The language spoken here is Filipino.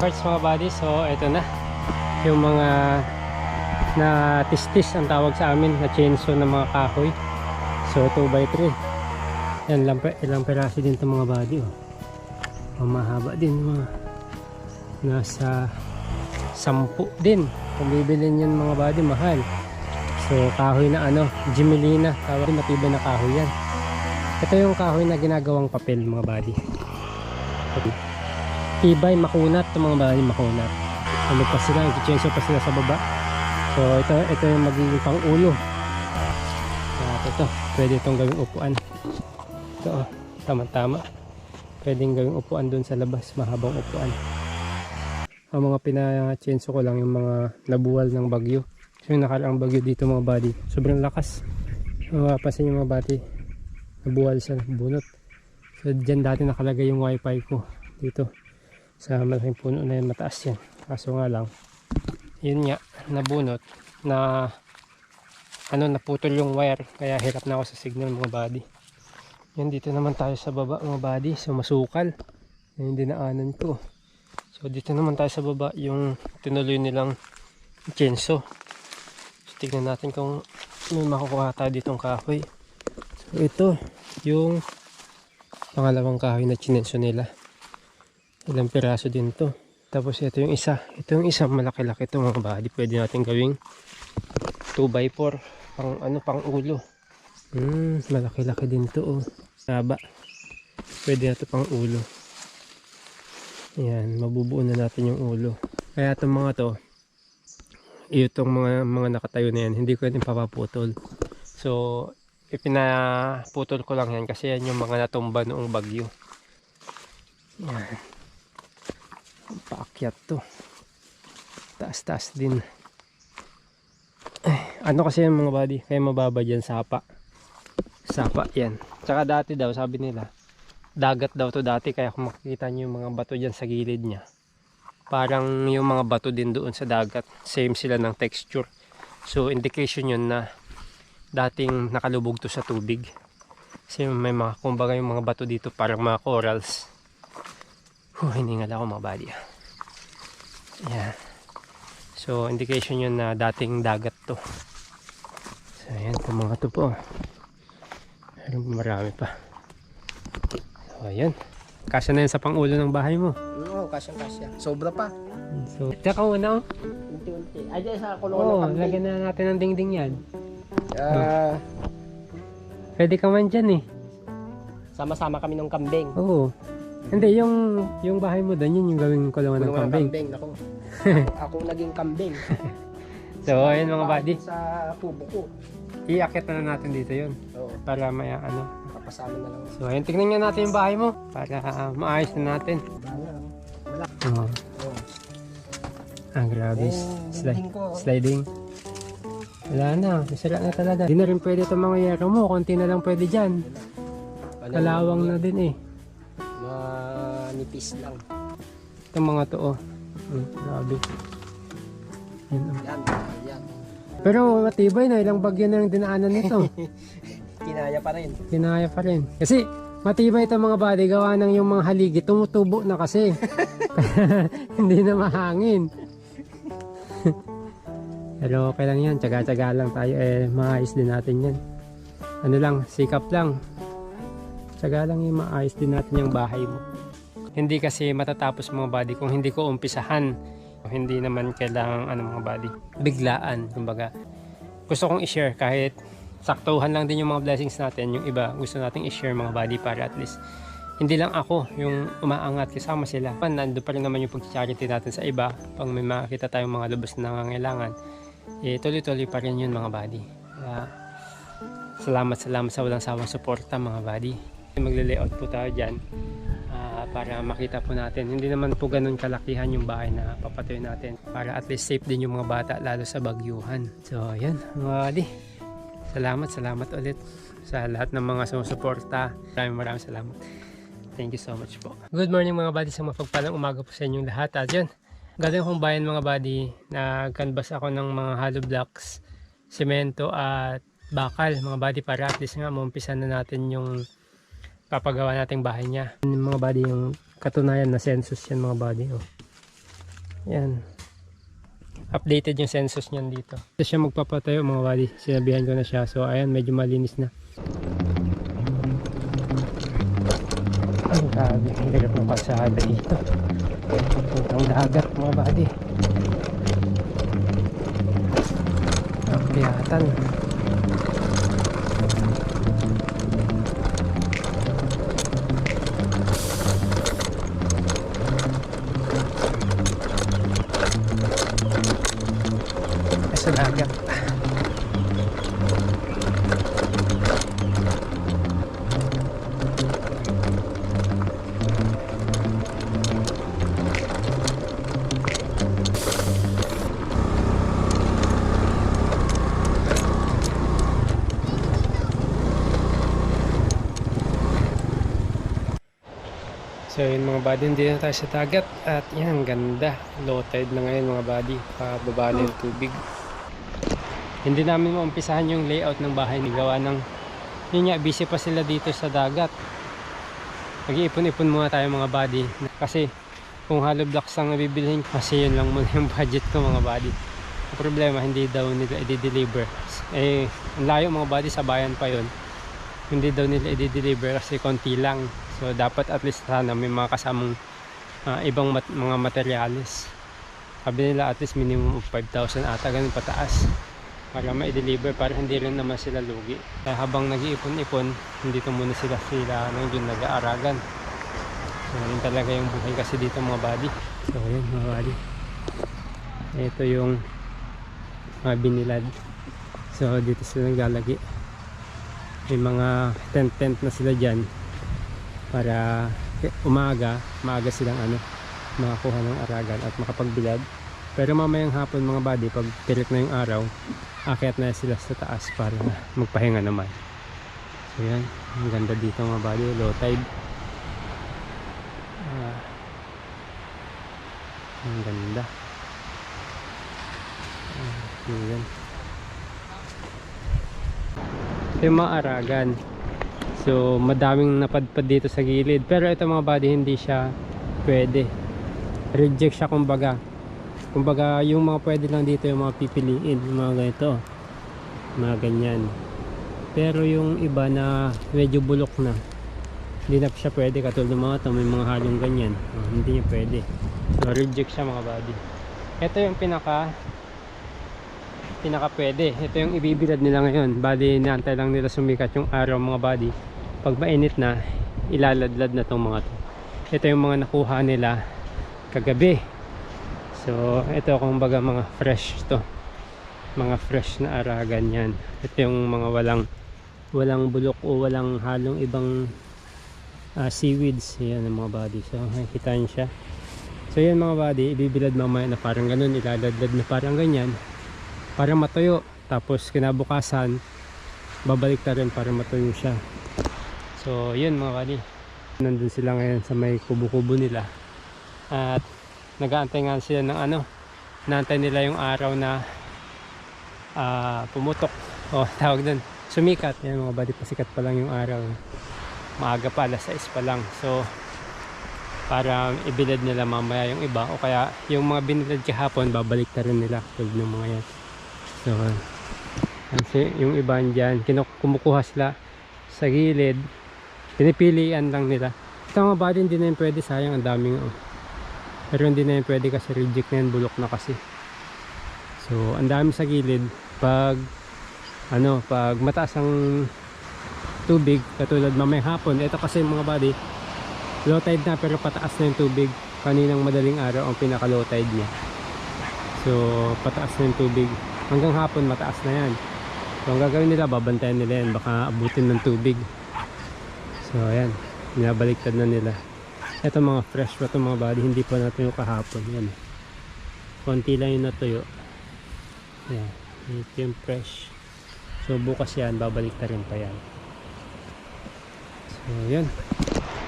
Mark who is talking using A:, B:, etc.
A: parts mga buddy. So ito na yung mga na tistis ang tawag sa amin na chainsaw ng mga kahoy. So 2x3 yan lang, ilang peraso din ito mga buddy. Mahaba din, mga nasa 10 din kung bibilin yun mga buddy, mahal. So kahoy na Jimelina, tawag, matibay na kahoy yan. Ito yung kahoy na ginagawang papel mga buddy. Tibay, makunat ito mga buddy, makunat. Ano pa sila, i-chainsaw pa sila sa baba. So ito yung magiging pang-ulo. Ito, pwede itong gawing upuan. Ito, tama-tama. Pwedeng gawing upuan dun sa labas, mahabang upuan. Ang mga pina-chainsaw ko lang yung mga nabuwal ng bagyo. So yung nakaraang bagyo dito mga buddy, sobrang lakas. Mapapansin yung mga buddy, nabuwal siya, bunot. So dyan dati nakalagay yung wifi ko dito sa malaking puno na yan, mataas yan. Kaso nga lang, yun nga, nabunot na naputol yung wire, kaya hirap na ako sa signal mga buddy. Yan, dito naman tayo sa baba mga buddy, so masukal yung dinaanan ko. So dito naman tayo sa baba, yung tinuloy nilang chainsaw. So tignan natin kung may makukuha tayo ditong kahoy. So ito yung pangalawang kahoy na chainsaw nila, ilang piraso din to. Tapos ito yung isa, malaki-laki ito mga buddy, pwede natin gawing 2x4 pang ulo. Malaki-laki din to, haba. Pwede na to pang ulo. Ayan, mabubuo na natin yung ulo. Kaya itong mga to, itong mga nakatayo na yan, hindi ko yan papaputol. So ipinaputol ko lang yan kasi yan yung mga natumba noong bagyo. Yan, paakyat to, taas-taas din. Kasi yung mga buddy, kaya mababa dyan, sapa yan. Tsaka dati daw, sabi nila, dagat daw to dati, kaya kung makikita nyo yung mga bato dyan sa gilid nya, parang yung mga bato din doon sa dagat, same sila ng texture. So indication yun na dating nakalubog to sa tubig, kasi may mga, kumbaga yung mga bato dito parang mga corals. Hiningal ako mga buddy. Yan, so indication yun na dating dagat to. So ayan, itong mga to po, marami pa. So ayan, kasya na yun sa pangulo ng bahay mo.
B: Oo, kasya. Sobra pa.
A: So tsaka una
B: Unti-unti. Ay, dyan sa kulungan ng kambing.
A: lagyan na natin ng dingding yan.
B: Ah,
A: Pwede ka man dyan
B: sama-sama kami ng kambing.
A: Oo. Hindi, yung bahay mo doon, yun yung gawing kulungan ng kambing.
B: Ako. Ako naging kambing.
A: So ayun mga buddy,
B: Sa tubo ko.
A: iakit na natin dito yun
B: Oo,
A: para may
B: kapasama na lang.
A: So ayun, tignan nga natin yung bahay mo para maayos na natin.
B: Wala.
A: Oo.
B: Oo.
A: Grabe.
B: Dingding ko.
A: Sliding. Wala na, masarap na talaga. Di na rin pwede itong mga yero mo, konti na lang pwede dyan. Kalawang na din
B: Manipis lang.
A: Itong mga to grabe.
B: Yan.
A: Pero matibay na, ilang bagyo na yung dinaanan nito.
B: Kinaya pa rin.
A: Kasi matibay itong mga body, gawa ng yung mga haligi tumutubo na kasi. Hindi na mahangin. Pero okay lang yan, tsaga-tsaga lang tayo, maayos din natin yan. Sikap lang. Tsaga lang yung maayos din natin yung bahay mo. Hindi kasi matatapos mga body kung hindi ko umpisahan. Hindi naman kailangang mga body, biglaan. Kumbaga, gusto kong i-share kahit saktuhan lang din yung mga blessings natin. Yung iba gusto nating i-share mga body para at least hindi lang ako yung umaangat, kasama sila. Nandun pa rin naman yung pag-charity natin sa iba. Pag may makakita tayong mga lubos na nangangailangan, tuloy-tuloy pa rin yun mga body. Salamat sa walang sawang suporta mga body. Magle-layout po tayo dyan para makita po natin. Hindi naman po ganun kalakihan yung bahay na papatayo natin, para at least safe din yung mga bata lalo sa bagyuhan. So ayan mga body, salamat ulit sa lahat ng mga sumusuporta. Maraming salamat. Thank you so much po. Good morning mga buddy, sa mapagpalang umaga po sa inyong lahat. At yun, galing kong bayan mga buddy, nag-canvas ako ng mga hollow blocks, semento at bakal mga buddy, para at least nga maumpisan na natin yung papagawa nating bahay niya. Mga buddy, yung katunayan na census yan mga buddy. Yan. Updated yung census niyan dito. Ito siya magpapatayo mga buddy. Sinabihan ko na siya. So ayan, medyo malinis na. Ang grabe. Ang hirap ng kalsada dito. Ang dagat mga buddy. Ang kiyatan. Sa dagat. So yun mga buddy, hindi na tayo sa dagat at yan, ganda. Low tide na ngayon mga buddy, pababa na yung tubig. Hindi namin maumpisahan yung layout ng bahay ni gawa ng yun nga, busy pa sila dito sa dagat. Mag-iipon-ipon muna tayo mga buddy kasi kung hollow blocks ang nabibilhin kasi yun lang muna yung budget ko mga buddy. Ang problema, hindi daw nila i-deliver. Ang layo mga buddy, sa bayan pa yun. Hindi daw nila i-deliver kasi konti lang. So dapat at least sana may mga kasamang ibang mga materyales. Sabi nila at least minimum of 5,000 ata, ganun pataas para ma-deliver, para hindi rin naman sila lugi. Kaya habang nag-iipon-ipon, dito muna sila yung nag-aaragan. So yun talaga yung buhay kasi dito mga buddy. So yun mga buddy, ito yung mga binilad. So dito sila naglalagi. May mga tent na sila dyan para maaga silang makakuha ng aragan at makapagbilad. Pero mamayang hapon mga buddy, pag tirik na yung araw, akyat na sila sa taas para magpahinga naman. So yan, ang ganda dito mga buddy, low tide. Ang ganda. Yan. Ito yung mga aragan. So madaming napadpad dito sa gilid, pero ito mga buddy, hindi siya pwede, reject siya kumbaga yung mga pwede lang dito yung mga pipiliin, yung mga ganito, mga ganyan. Pero yung iba na medyo bulok na, hindi na siya pwede, katulad ng mga ito, may mga halong ganyan, hindi niya pwede. So reject siya mga buddy. Ito yung pinaka pwede, ito yung ibibilad nila ngayon. Bali naantay lang nila sumikat yung araw mga buddy. Pag mainit na, ilaladlad na tong mga to. Ito yung mga nakuha nila kagabi. So ito kumbaga mga fresh to, mga fresh na aragan yan. Ito yung mga walang bulok o walang halong ibang seaweeds. Yan ang mga buddy. So makikita nyo siya. So yan mga buddy, ibibilad mamaya na parang ganun, ilaladlad na parang ganyan para matuyo. Tapos kinabukasan babalik na rin para matuyo siya. So yun mga buddy, nandun sila ngayon sa may kubo-kubo nila at nag-aantay nga sila ng naantay nila yung araw na pumutok o tawag dun, sumikat. Yan mga buddy, pasikat pa lang yung araw, maaga pa, alas 6 pa lang. So para ibilad nila mamaya yung iba, o kaya yung mga binilad kahapon babalik na rin nila tulad ng mga yan. So kasi yung iba dyan kumukuha sila sa gilid, pinipilian lang nila. Ito mga buddy, hindi na yung pwede, sayang, ang daming pero hindi na yung pwede kasi reject na yan, bulok na kasi. So ang dami sa gilid. Pag mataas ang tubig, katulad mamayang hapon, ito kasi mga buddy, low tide na pero pataas na yung tubig. Kaninang madaling araw ang pinaka low tide niya. So pataas na yung tubig, hanggang hapon mataas na yan. So ang gagawin nila, babantayan nila yan, baka abutin ng tubig. So ayan, binabaliktad na nila. Ito mga fresh pa ito mga buddy, hindi pa natuyo kahapon. Yan, konti lang yung natuyo. Ayan, ito yung fresh. So bukas yan, babalik na rin pa yan. So yan.